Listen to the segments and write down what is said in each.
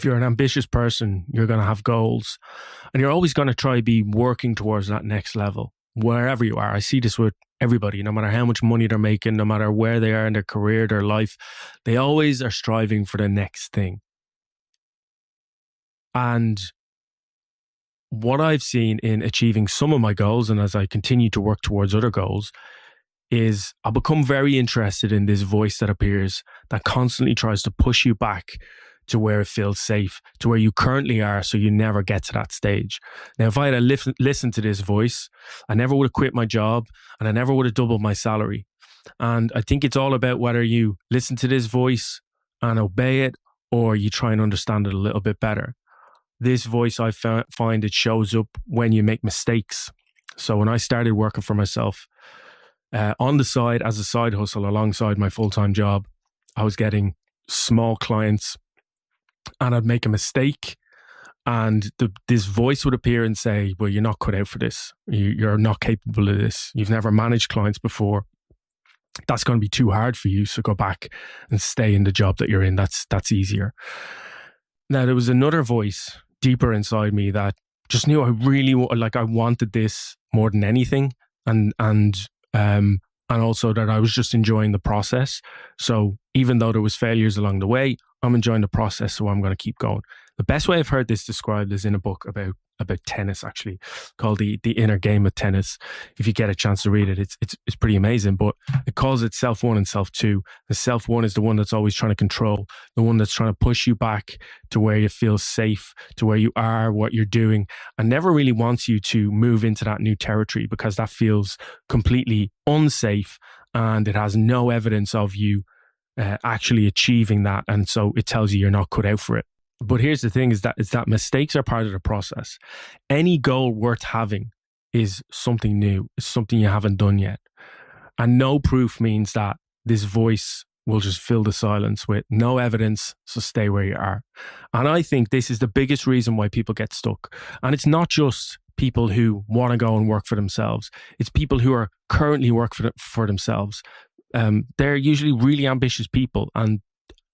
If you're an ambitious person, you're going to have goals and you're always going to try to be working towards that next level, wherever you are. I see this with everybody, no matter how much money they're making, no matter where they are in their career, their life, they always are striving for the next thing. And what I've seen in achieving some of my goals, and as I continue to work towards other goals, is I become very interested in this voice that appears that constantly tries to push you back to where it feels safe, to where you currently are, so you never get to that stage. Now, if I had listened to this voice, I never would have quit my job and I never would have doubled my salary. And I think it's all about whether you listen to this voice and obey it, or you try and understand it a little bit better. This voice, I find it shows up when you make mistakes. So when I started working for myself, on the side as a side hustle alongside my full-time job, I was getting small clients and I'd make a mistake and this voice would appear and say, well, you're not cut out for this. You're not capable of this. You've never managed clients before. That's going to be too hard for you. So go back and stay in the job that you're in. That's easier. Now, there was another voice deeper inside me that just knew I wanted this more than anything. And also that I was just enjoying the process. So even though there was failures along the way, I'm enjoying the process, so I'm going to keep going. The best way I've heard this described is in a book about tennis, actually, called the Inner Game of Tennis. If you get a chance to read it, it's pretty amazing. But it calls it self one and self two. The self one is the one that's always trying to control, the one that's trying to push you back to where you feel safe, to where you are, what you're doing, and never really wants you to move into that new territory because that feels completely unsafe and it has no evidence of you actually achieving that. And so it tells you you're not cut out for it. But here's the thing is that mistakes are part of the process. Any goal worth having is something new. It's something you haven't done yet. And no proof means that this voice will just fill the silence with no evidence, so stay where you are. And I think this is the biggest reason why people get stuck. And it's not just people who want to go and work for themselves. It's people who are currently working for themselves. They're usually really ambitious people, and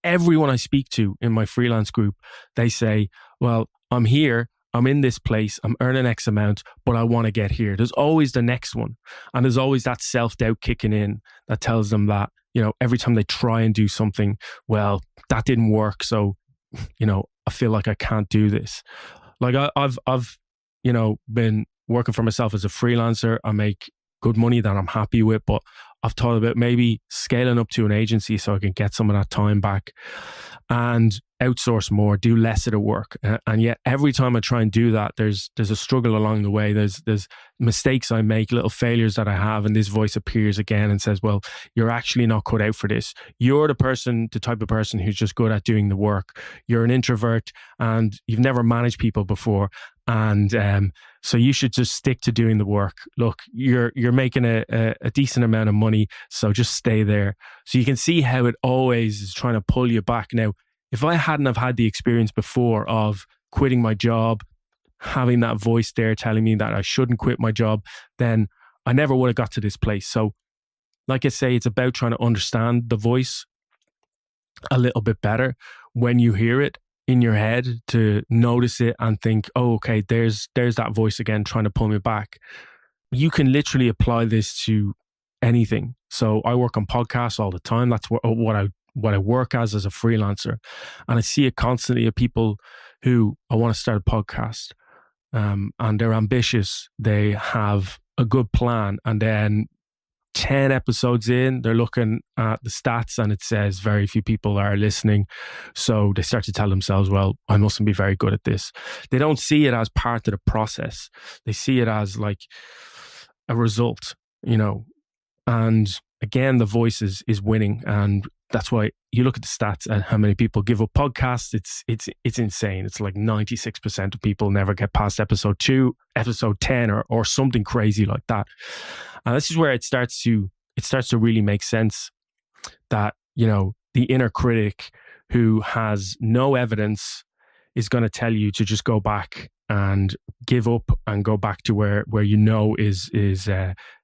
everyone I speak to in my freelance group, they say, well, I'm here, I'm in this place, I'm earning X amount, but I want to get here. There's always the next one. And there's always that self-doubt kicking in that tells them that, every time they try and do something, well, that didn't work. So, I feel like I can't do this. Like I've been working for myself as a freelancer. I make good money that I'm happy with, but I've thought about maybe scaling up to an agency so I can get some of that time back and outsource more, do less of the work. And yet every time I try and do that, there's a struggle along the way. There's mistakes I make, little failures that I have, and this voice appears again and says, well, you're actually not cut out for this. You're the type of person who's just good at doing the work. You're an introvert and you've never managed people before. And so you should just stick to doing the work. Look, you're making a decent amount of money, so just stay there. So you can see how it always is trying to pull you back. Now, if I hadn't have had the experience before of quitting my job, having that voice there telling me that I shouldn't quit my job, then I never would have got to this place. So like I say, it's about trying to understand the voice a little bit better when you hear it in your head, to notice it and think, oh, okay, there's that voice again trying to pull me back. You can literally apply this to anything. So I work on podcasts all the time. That's what I work as a freelancer. And I see it constantly of people who I want to start a podcast, and they're ambitious. They have a good plan. And then 10 episodes in, they're looking at the stats and it says very few people are listening. So they start to tell themselves, well, I mustn't be very good at this. They don't see it as part of the process. They see it as like a result, and again, the voice is winning. And that's why you look at the stats and how many people give up podcasts. It's insane. It's like 96% of people never get past episode 2, episode 10, or something crazy like that. And this is where it starts to really make sense that, the inner critic who has no evidence is going to tell you to just go back and give up and go back to where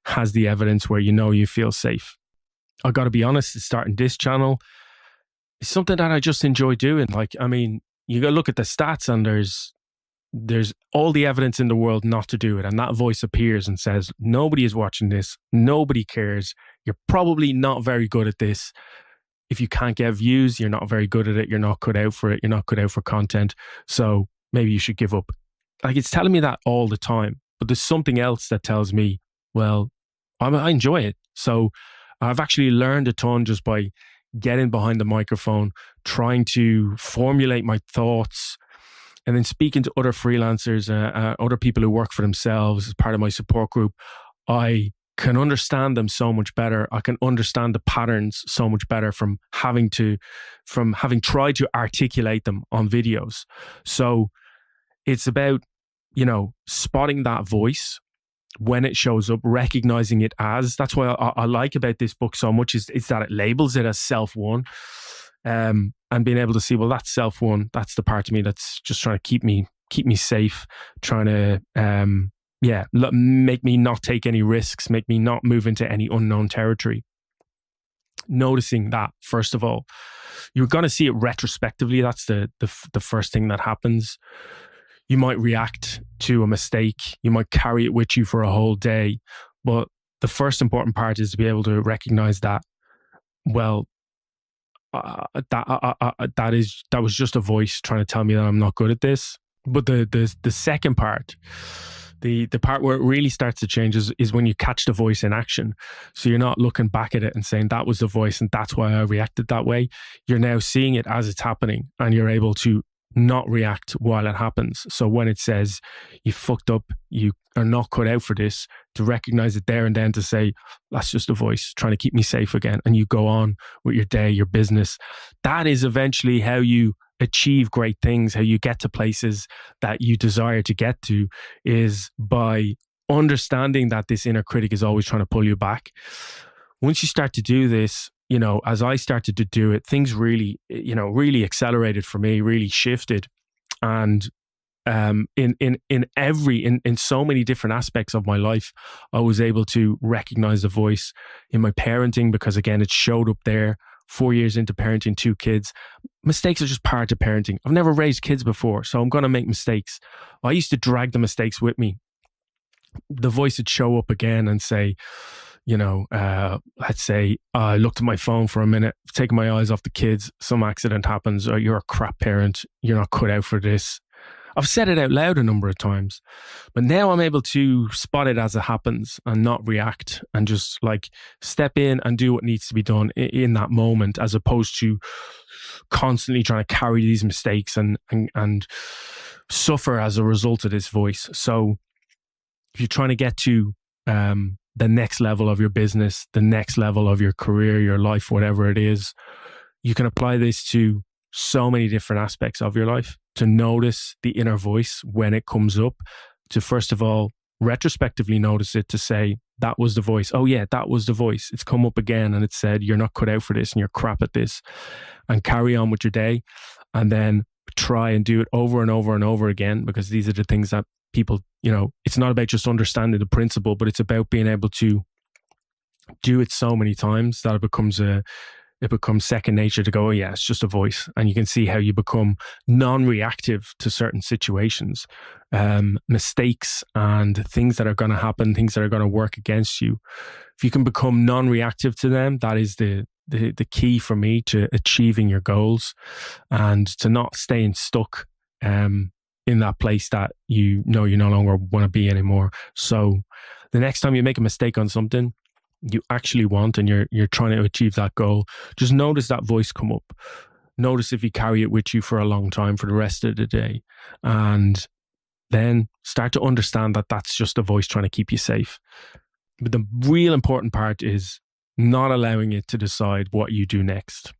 has the evidence, where you feel safe. I got to be honest, starting this channel is something that I just enjoy doing. Like, I mean, you go look at the stats, and there's all the evidence in the world not to do it. And that voice appears and says, nobody is watching this. Nobody cares. You're probably not very good at this. If you can't get views, you're not very good at it. You're not cut out for it. You're not cut out for content. So maybe you should give up. Like, it's telling me that all the time. But there's something else that tells me, well, I enjoy it. So I've actually learned a ton just by getting behind the microphone, trying to formulate my thoughts, and then speaking to other freelancers, other people who work for themselves as part of my support group. I can understand them so much better. I can understand the patterns so much better from having tried to articulate them on videos. So it's about, spotting that voice when it shows up, recognizing it as. That's why I like about this book so much is that it labels it as self-one. And being able to see, well, that's self-one. That's the part of me that's just trying to keep me safe, trying to, make me not take any risks, make me not move into any unknown territory. Noticing that, first of all, you're going to see it retrospectively. That's the first thing that happens. You might react to a mistake. You might carry it with you for a whole day. But the first important part is to be able to recognize that, well, that was just a voice trying to tell me that I'm not good at this. But the second part, the part where it really starts to change is when you catch the voice in action. So you're not looking back at it and saying that was the voice and that's why I reacted that way. You're now seeing it as it's happening, and you're able to not react while it happens. So when it says you fucked up, you are not cut out for this, to recognize it there and then, to say that's just a voice trying to keep me safe again, and you go on with your day, your business. That is eventually how you achieve great things, how you get to places that you desire to get to, is by understanding that this inner critic is always trying to pull you back. Once you start to do this, as I started to do it, things really accelerated for me, really shifted. And in so many different aspects of my life, I was able to recognize the voice in my parenting, because again, it showed up there. 4 years into parenting 2 kids, mistakes are just part of parenting. I've never raised kids before, so I'm going to make mistakes. I used to drag the mistakes with me. The voice would show up again and say, let's say I looked at my phone for a minute, taking my eyes off the kids, some accident happens, or you're a crap parent, you're not cut out for this. I've said it out loud a number of times, but now I'm able to spot it as it happens and not react, and just like step in and do what needs to be done in that moment, as opposed to constantly trying to carry these mistakes and suffer as a result of this voice. So if you're trying to get to the next level of your business, the next level of your career, your life, whatever it is, you can apply this to so many different aspects of your life. To notice the inner voice when it comes up, to first of all, retrospectively notice it, to say, that was the voice. Oh yeah, that was the voice. It's come up again and it said, you're not cut out for this and you're crap at this, and carry on with your day. And then try and do it over and over and over again, because these are the things that people, it's not about just understanding the principle, but it's about being able to do it so many times that it becomes second nature to go, oh yeah, it's just a voice. And you can see how you become non-reactive to certain situations, mistakes and things that are going to happen, things that are going to work against you. If you can become non-reactive to them, that is the key for me to achieving your goals, and to not staying stuck in that place that you no longer want to be anymore. So the next time you make a mistake on something you actually want, and you're trying to achieve that goal, just notice that voice come up. Notice if you carry it with you for a long time, for the rest of the day, and then start to understand that that's just a voice trying to keep you safe. But the real important part is not allowing it to decide what you do next.